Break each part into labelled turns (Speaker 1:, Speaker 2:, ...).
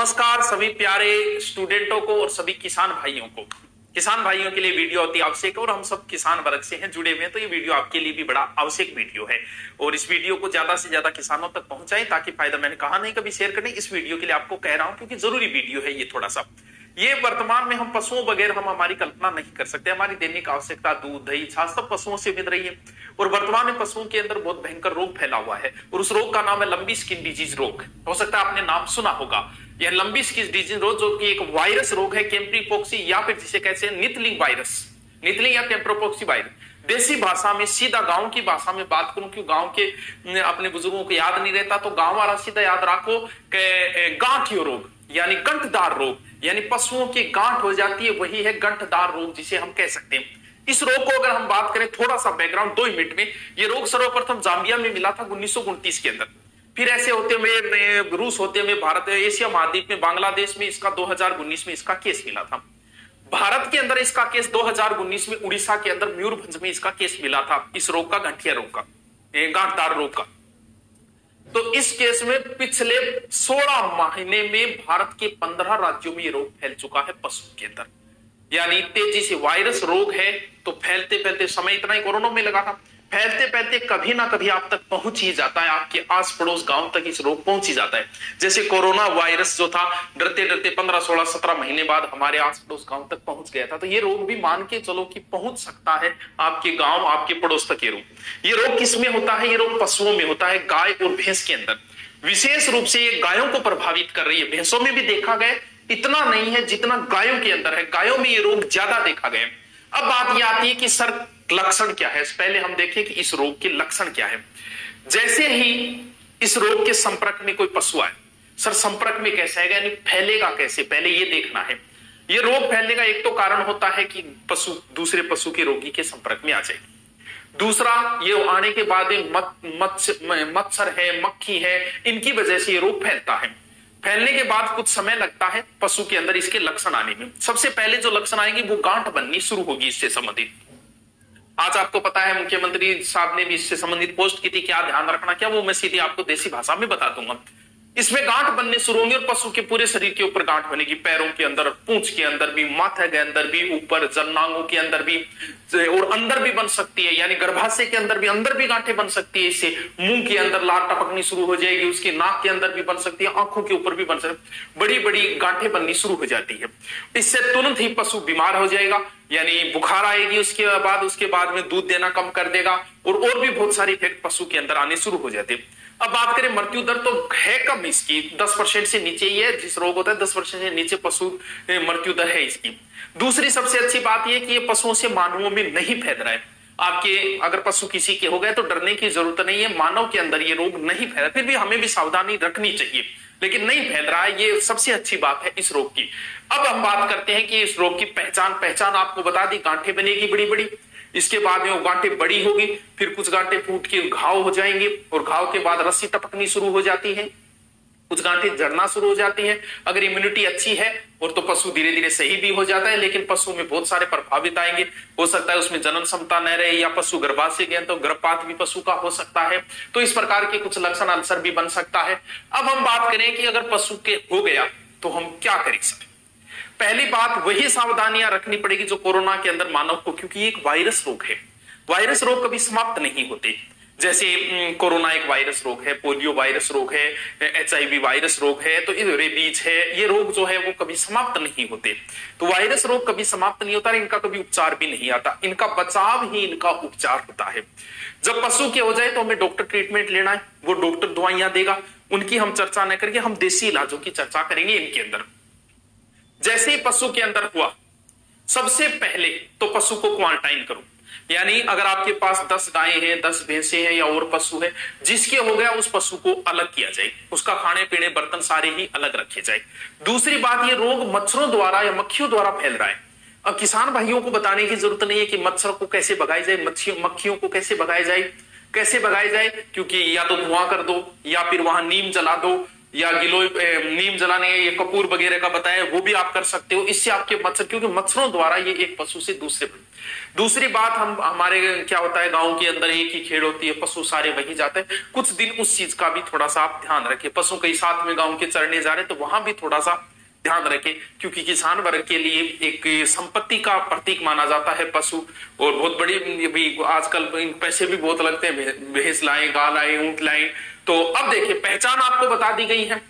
Speaker 1: नमस्कार सभी प्यारे स्टूडेंटों को और सभी किसान भाइयों को। किसान भाइयों के लिए वीडियो अति आवश्यक है और हम सब किसान वर्ग से हैं, जुड़े हुए हैं, तो ये वीडियो आपके लिए भी बड़ा आवश्यक वीडियो है और इस वीडियो को ज्यादा से ज्यादा किसानों तक पहुंचाएं ताकि फायदा, मैंने कहा नहीं कभी शेयर करने, इस वीडियो के लिए आपको कह रहा हूं क्योंकि जरूरी वीडियो है ये। थोड़ा सा ये वर्तमान में हम पशुओं बगैर हम हमारी कल्पना नहीं कर सकते। हमारी दैनिक आवश्यकता दूध दही छाछ सब पशुओं से मिल रही है और वर्तमान में पशुओं के अंदर बहुत भयंकर रोग फैला हुआ है और उस रोग का नाम है लंबी स्किन डिजीज रोग। हो सकता है आपने नाम सुना होगा। यह लंबी स्किन डिजीज रोग जो कि एक वायरस रोग है, कैम्प्रीपोक्सी या फिर जिसे कहते हैं निथलिंग वायरस, निथलिंग या कैम्प्रीपोक्सी वायरस। देसी भाषा में, सीधा गांव की भाषा में बात करूं, क्यों गांव के अपने बुजुर्गों को याद नहीं रहता तो गांव वाला सीधा याद रखो गांठियों रोग यानी गंठदार रोग, यानी पशुओं की गांठ हो जाती है, वही है गंठदार रोग जिसे हम कह सकते हैं। इस रोग को अगर हम बात करें, थोड़ा सा बैकग्राउंड 2 मिनट में, यह रोग सर्वप्रथम जाम्बिया में मिला था 1929 के अंदर। फिर ऐसे होते हुए रूस होते हुए भारत, एशिया महाद्वीप में बांग्लादेश में इसका 2019 में इसका केस मिला था। भारत के अंदर इसका केस 2019 में उड़ीसा के अंदर मयूरभंज में इसका केस मिला था, इस रोग का, गंठिया रोग का, गांठदार रोग का। तो इस केस में पिछले 16 महीने में भारत के 15 राज्यों में यह रोग फैल चुका है पशु के अंदर। यानी तेजी से वायरस रोग है तो फैलते फैलते समय इतना ही कोरोना में लगा था, फैलते फैलते कभी ना कभी आप तक पहुंच ही जाता है, आपके आस पड़ोस गांव तक इस रोग पहुंच ही जाता है। जैसे कोरोना वायरस जो था डरते डरते 15, 16, 17 महीने बाद हमारे आस पड़ोस गांव तक पहुंच गया था। तो ये रोग भी मान के चलो कि पहुंच सकता है आपके गांव, आपके पड़ोस तक। ये रोग किसमें होता है? ये रोग पशुओं में होता है, गाय और भैंस के अंदर। विशेष रूप से ये गायों को प्रभावित कर रही है। भैंसों में भी देखा गया, इतना नहीं है जितना गायों के अंदर है। गायों में ये रोग ज्यादा देखा गया। अब बात यह आती है कि सर लक्षण क्या है। पहले हम देखें कि इस रोग के लक्षण क्या है। जैसे ही इस रोग के संपर्क में कोई पशु आए, सर संपर्क में कैसे आएगा, यानी फैलेगा कैसे, पहले ये देखना है। ये रोग फैलने का एक तो कारण होता है कि पशु दूसरे पशु के रोगी के संपर्क में आ जाए। दूसरा, ये आने के बाद मच्छर है, मक्खी है, इनकी वजह से ये रोग फैलता है। फैलने के बाद कुछ समय लगता है पशु के अंदर इसके लक्षण आने में। सबसे पहले जो लक्षण आएंगे वो गांठ बननी शुरू होगी इससे संबंधित। आज आपको पता है मुख्यमंत्री साहब ने भी इससे संबंधित पोस्ट की थी, क्या ध्यान रखना, क्या वो मैं सीधी आपको देसी भाषा में बता दूंगा। इसमें गांठ बनने शुरू होंगे और पशु के पूरे शरीर के ऊपर गांठ बनेगी, पैरों के अंदर, पूंछ के अंदर भी, माथे के अंदर भी, ऊपर जननांगों के अंदर भी और अंदर भी बन सकती है, यानी गर्भाशय के अंदर भी गांठें बन सकती है। इससे मुंह के अंदर लार टपकनी शुरू हो जाएगी, उसकी नाक के अंदर भी बन सकती है, आंखों के ऊपर भी बन सकती है, बड़ी बड़ी गांठें बननी शुरू हो जाती है। इससे तुरंत ही पशु बीमार हो जाएगा, यानी बुखार आएगी, उसके बाद में दूध देना कम कर देगा और भी बहुत सारी इफेक्ट पशु के अंदर आने शुरू हो जाते हैं। अब बात करें मृत्यु दर, तो है कम इसकी, 10% से नीचे ही है। जिस रोग होता है 10% से नीचे पशु मृत्यु दर है इसकी। दूसरी सबसे अच्छी बात यह कि ये पशुओं से मानवों में नहीं फैल रहा है। आपके अगर पशु किसी के हो गए तो डरने की जरूरत नहीं है, मानव के अंदर ये रोग नहीं फैला। फिर भी हमें भी सावधानी रखनी चाहिए, लेकिन नहीं फैल रहा है, ये सबसे अच्छी बात है इस रोग की। अब हम बात करते हैं कि इस रोग की पहचान आपको बता दी, गांठें बनेगी बड़ी बड़ी, इसके बाद में वो गांठें बड़ी होगी, फिर कुछ गांठें फूट के घाव हो जाएंगे और घाव के बाद रस्सी टपकनी शुरू हो जाती है, कुछ गांठें जड़ना शुरू हो जाती हैं। अगर इम्यूनिटी अच्छी है और तो पशु धीरे धीरे सही भी हो जाता है, लेकिन पशु में बहुत सारे प्रभावित आएंगे। हो सकता है उसमें जनन क्षमता न रहे या पशु गर्भाशय गए तो गर्भपात भी पशु का हो सकता है। तो इस प्रकार के कुछ लक्षण अल्सर भी बन सकता है। अब हम बात करें कि अगर पशु के हो गया तो हम क्या करें सर। पहली बात वही सावधानियां रखनी पड़ेगी जो कोरोना के अंदर मानव को, क्योंकि ये एक वायरस रोग है। वायरस रोग कभी समाप्त नहीं होते। जैसे कोरोना एक वायरस रोग है, पोलियो वायरस रोग है, HIV वायरस रोग है, तो रेबीज है, ये रोग जो है वो कभी समाप्त नहीं होते। तो वायरस रोग कभी समाप्त नहीं होता, इनका कभी उपचार भी नहीं आता, इनका बचाव ही इनका उपचार होता है। जब पशु के हो जाए तो हमें डॉक्टर ट्रीटमेंट लेना है, वो डॉक्टर दवाइयां देगा, उनकी हम चर्चा न करके हम देसी इलाजों की चर्चा करेंगे इनके अंदर। जैसे ही पशु के अंदर हुआ, सबसे पहले तो पशु को क्वारंटाइन करो, यानी अगर आपके पास 10 गायें हैं, 10 भैंसे हैं या और पशु है, जिसके हो गया उस पशु को अलग किया जाए, उसका खाने पीने बर्तन सारे ही अलग रखे जाए। दूसरी बात, ये रोग मच्छरों द्वारा या मक्खियों द्वारा फैल रहा है। अब किसान भाइयों को बताने की जरूरत नहीं है कि मच्छर को कैसे भगाई जाए, मक्खियों को कैसे भगाया जाए, क्योंकि या तो धुआं कर दो या फिर वहां नीम जला दो, या गिलोय नीम जलाने ये कपूर वगैरह का बताया वो भी आप कर सकते हो। इससे आपके मच्छर, क्योंकि मच्छरों द्वारा ये एक पशु से दूसरी बात, हम हमारे क्या होता है गांव के अंदर एक ही खेड़ होती है, पशु सारे वहीं जाते हैं। कुछ दिन उस चीज का भी थोड़ा सा आप ध्यान रखें। पशु कई साथ में गांव के चरने जा रहे हैं तो वहां भी थोड़ा सा ध्यान रखें, क्योंकि किसान वर्ग के लिए एक संपत्ति का प्रतीक माना जाता है पशु। और बहुत बड़ी भी आजकल पैसे भी बहुत लगते हैं, भैंस लाए, गाय लाए, ऊंट लाए। तो अब देखिए पहचान आपको बता दी गई है।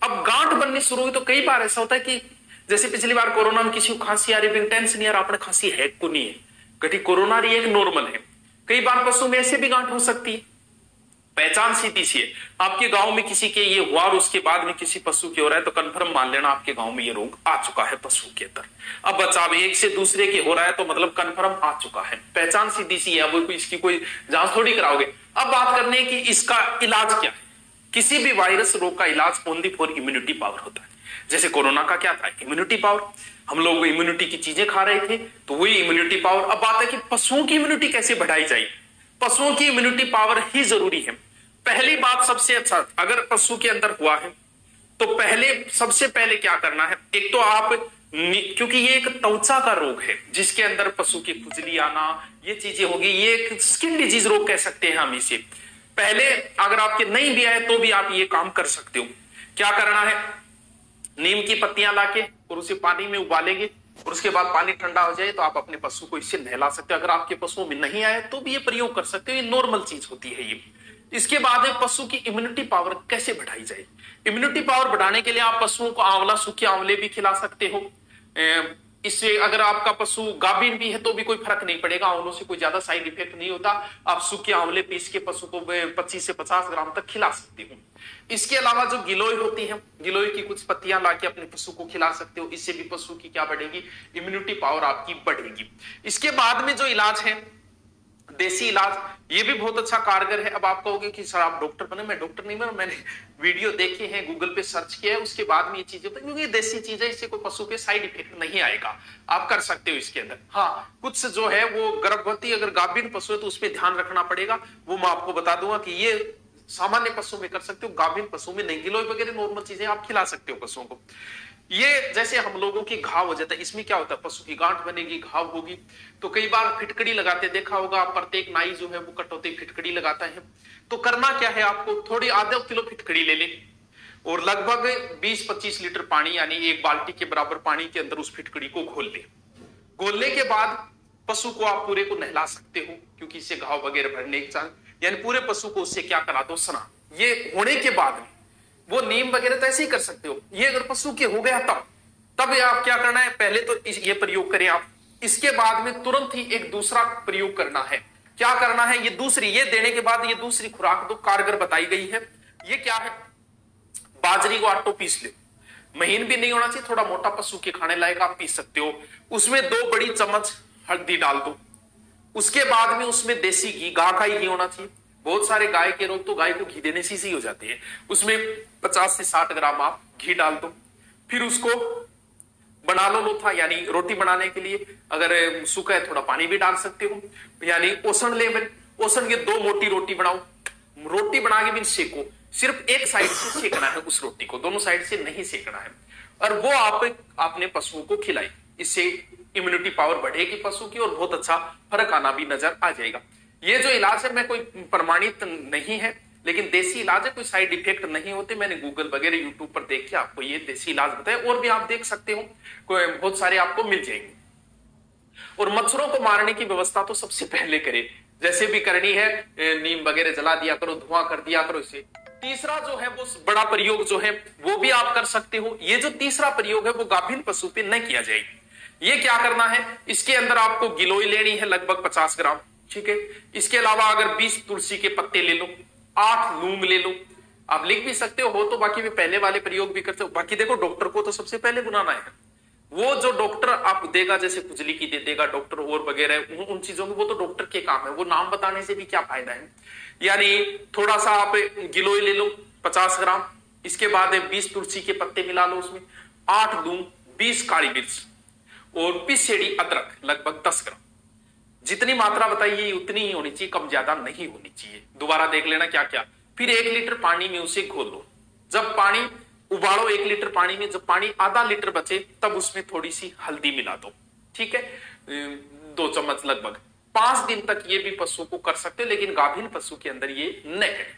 Speaker 1: अब गांठ बननी शुरू हुई तो कई बार ऐसा होता है कि जैसे पिछली बार कोरोना में किसी को खांसी आ रही, टेंशन नहीं आ रहा, आपने खांसी है को नहीं है, कभी कोरोना रही है, नॉर्मल है। कई बार पशु में ऐसे भी गांठ हो सकती है। पहचान सीधी सी है, आपके गांव में किसी के ये हुआ और उसके बाद में किसी पशु के हो रहा है तो कंफर्म मान लेना आपके गांव में ये रोग आ चुका है पशु के अंदर। अब बचाव एक से दूसरे के हो रहा है तो मतलब कंफर्म आ चुका है। पहचान सीधी सी है, वो इसकी कोई जांच थोड़ी कराओगे। अब बात करने की इसका इलाज क्या है। किसी भी वायरस रोग का इलाज ओनली फॉर इम्यूनिटी पावर होता है। जैसे कोरोना का क्या था, इम्यूनिटी पावर। हम लोग इम्यूनिटी की चीजें खा रहे थे तो वही इम्यूनिटी पावर। अब बात है कि पशुओं की इम्यूनिटी कैसे बढ़ाई जाए। पशुओं की इम्यूनिटी पावर ही जरूरी है। पहली बात सबसे अच्छा, अगर पशु के अंदर हुआ है तो सबसे पहले क्या करना है, एक तो आप, क्योंकि ये एक त्वचा का रोग है जिसके अंदर पशु की खुजली आना ये चीजें होगी, ये एक स्किन डिजीज रोग कह सकते हैं हम इसे। पहले अगर आपके नहीं भी आए तो भी आप ये काम कर सकते हो। क्या करना है, नीम की पत्तियां लाके और उसे पानी में उबालेंगे और उसके बाद पानी ठंडा हो जाए तो आप अपने पशु को इससे नहला सकते हो। अगर आपके पशुओं में नहीं आए तो भी ये प्रयोग कर सकते हो, ये नॉर्मल चीज होती है ये। इसके बाद पशु की इम्यूनिटी पावर कैसे बढ़ाई जाए। इम्यूनिटी पावर बढ़ाने के लिए आप पशुओं को आंवला, सूखे आंवले भी खिला सकते हो। इससे अगर आपका पशु गाभिन भी है तो भी कोई फर्क नहीं पड़ेगा, आंवलों से कोई ज्यादा साइड इफेक्ट नहीं होता। आप सूखे आंवले पीस के पशु को 25 से 50 ग्राम तक खिला सकते हो। इसके अलावा जो गिलोय होती है, गिलोय की कुछ पत्तियां लाके अपने पशु को खिला सकते हो। इससे भी पशु की क्या बढ़ेगी, इम्यूनिटी पावर आपकी बढ़ेगी। इसके बाद में जो इलाज है देसी इलाज, ये भी बहुत अच्छा कारगर है। अब आप कहोगे कि सर आप डॉक्टर बने, मैं डॉक्टर नहीं बना, मैंने वीडियो देखे हैं, गूगल पे सर्च किया है, उसके बाद में ये चीजें होती है, क्योंकि ये देसी चीज है, इससे कोई पशु पे साइड इफेक्ट नहीं आएगा, आप कर सकते हो इसके अंदर। हाँ, कुछ जो है वो गर्भवती अगर गाभिन पशु है तो उस पर ध्यान रखना पड़ेगा, वो मैं आपको बता दूंगा कि ये सामान्य पशु में कर सकते हो, गाभिन पशु में नहीं। गिलोय वगैरह नॉर्मल चीजें आप खिला सकते हो पशुओं को। ये जैसे हम लोगों की घाव हो जाता है, इसमें क्या होता है, पशु की गांठ बनेगी, घाव होगी, तो कई बार फिटकड़ी लगाते देखा होगा, प्रत्येक नाई जो है वो कटौती फिटकड़ी लगाता है। तो करना क्या है, आपको थोड़ी आधा किलो फिटकड़ी ले ले और लगभग 20-25 लीटर पानी यानी एक बाल्टी के बराबर पानी के अंदर उस फिटकड़ी को घोल ले। घोलने के बाद पशु को आप पूरे को नहला सकते हो, क्योंकि इससे घाव वगैरह भरने के चांस, यानी पूरे पशु को उससे क्या करा दो, स्नान। ये होने के बाद में वो नीम वगैरह तो ऐसे ही कर सकते हो। ये अगर पशु के हो गया तब आप क्या करना है, पहले तो ये प्रयोग करें आप। इसके बाद में तुरंत ही एक दूसरा प्रयोग करना है। क्या करना है, ये देने के बाद ये दूसरी खुराक दो, कारगर बताई गई है। ये क्या है, बाजरी को आटो पीस ले, महीन भी नहीं होना चाहिए, थोड़ा मोटा पशु के खाने लायक आप पीस सकते हो। उसमें 2 बड़ी चम्मच हल्दी डाल दो। उसके बाद में उसमें देसी घी, गाय का ही घी होना चाहिए। बहुत सारे गाय के रोग तो गाय को घी देने से ही हो जाते हैं। उसमें 50 से 60 ग्राम आप घी डाल दो। फिर उसको बना लो लोथा, यानी रोटी बनाने के लिए अगर सूखा है थोड़ा पानी भी डाल सकते हो, यानी ओसन लेवल। ओसन के 2 मोटी रोटी बनाओ, रोटी बना के भी सेको, सिर्फ एक साइड से सेकना है उस रोटी को, दोनों साइड से नहीं सेकना है। और वो आप अपने पशुओं को खिलाई, इससे इम्यूनिटी पावर बढ़ेगी पशु की और बहुत अच्छा फर्क आना भी नजर आ जाएगा। ये जो इलाज है मैं कोई प्रमाणित नहीं है, लेकिन देसी इलाज है, कोई साइड इफेक्ट नहीं होते। मैंने गूगल वगैरह यूट्यूब पर देख के आपको ये देसी इलाज बताया, और भी आप देख सकते हो, कोई बहुत सारे आपको मिल जाएंगे। और मच्छरों को मारने की व्यवस्था तो सबसे पहले करें, जैसे भी करनी है, नीम वगैरह जला दिया करो, धुआं कर दिया करो इसे। तीसरा जो है वो बड़ा प्रयोग जो है वो भी आप कर सकते हो। ये जो तीसरा प्रयोग है वो गाभिन पशु पे न किया जाए। ये क्या करना है, इसके अंदर आपको गिलोय लेनी है लगभग 50 ग्राम, ठीक है। इसके अलावा अगर 20 तुलसी के पत्ते ले लो, 8 लूंग ले लो, आप लिख भी सकते हो तो बाकी भी पहले वाले प्रयोग भी करते हो। बाकी देखो डॉक्टर को तो सबसे पहले बुलाना है, वो जो डॉक्टर आप देगा, जैसे खुजली की दे देगा डॉक्टर और वगैरह उन चीजों की, वो तो डॉक्टर के काम है, वो नाम बताने से भी क्या फायदा है। यानी थोड़ा सा आप गिलोय ले लो 50 ग्राम, इसके बाद 20 तुलसी के पत्ते मिला लो उसमें, 8 लूंग, 20 काली मिर्च और पिसेड़ी अदरक लगभग 10 ग्राम। जितनी मात्रा बताइए उतनी ही होनी चाहिए, कम ज्यादा नहीं होनी चाहिए। दोबारा देख लेना क्या क्या। फिर 1 लीटर पानी में उसे घोल लो, जब पानी उबालो 1 लीटर पानी में, जब पानी आधा लीटर बचे तब उसमें थोड़ी सी हल्दी मिला दो, ठीक है, 2 चम्मच लगभग। 5 दिन तक ये भी पशु को कर सकते हो, लेकिन गाभिन पशु के अंदर ये न करें।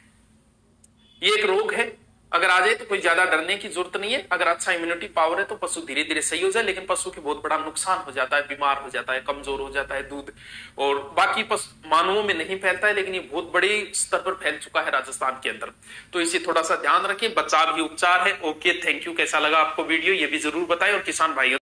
Speaker 1: ये एक रोग है, अगर आ जाए तो कोई ज्यादा डरने की जरूरत नहीं है। अगर अच्छा इम्यूनिटी पावर है तो पशु धीरे धीरे सही हो जाए, लेकिन पशु के बहुत बड़ा नुकसान हो जाता है, बीमार हो जाता है, कमजोर हो जाता है दूध, और बाकी पशु मानवों में नहीं फैलता है, लेकिन ये बहुत बड़े स्तर पर फैल चुका है राजस्थान के अंदर। तो इसे थोड़ा सा ध्यान रखें, बचाव ही उपचार है। Okay, thank you. कैसा लगा आपको वीडियो ये भी जरूर बताएं, और किसान भाइयों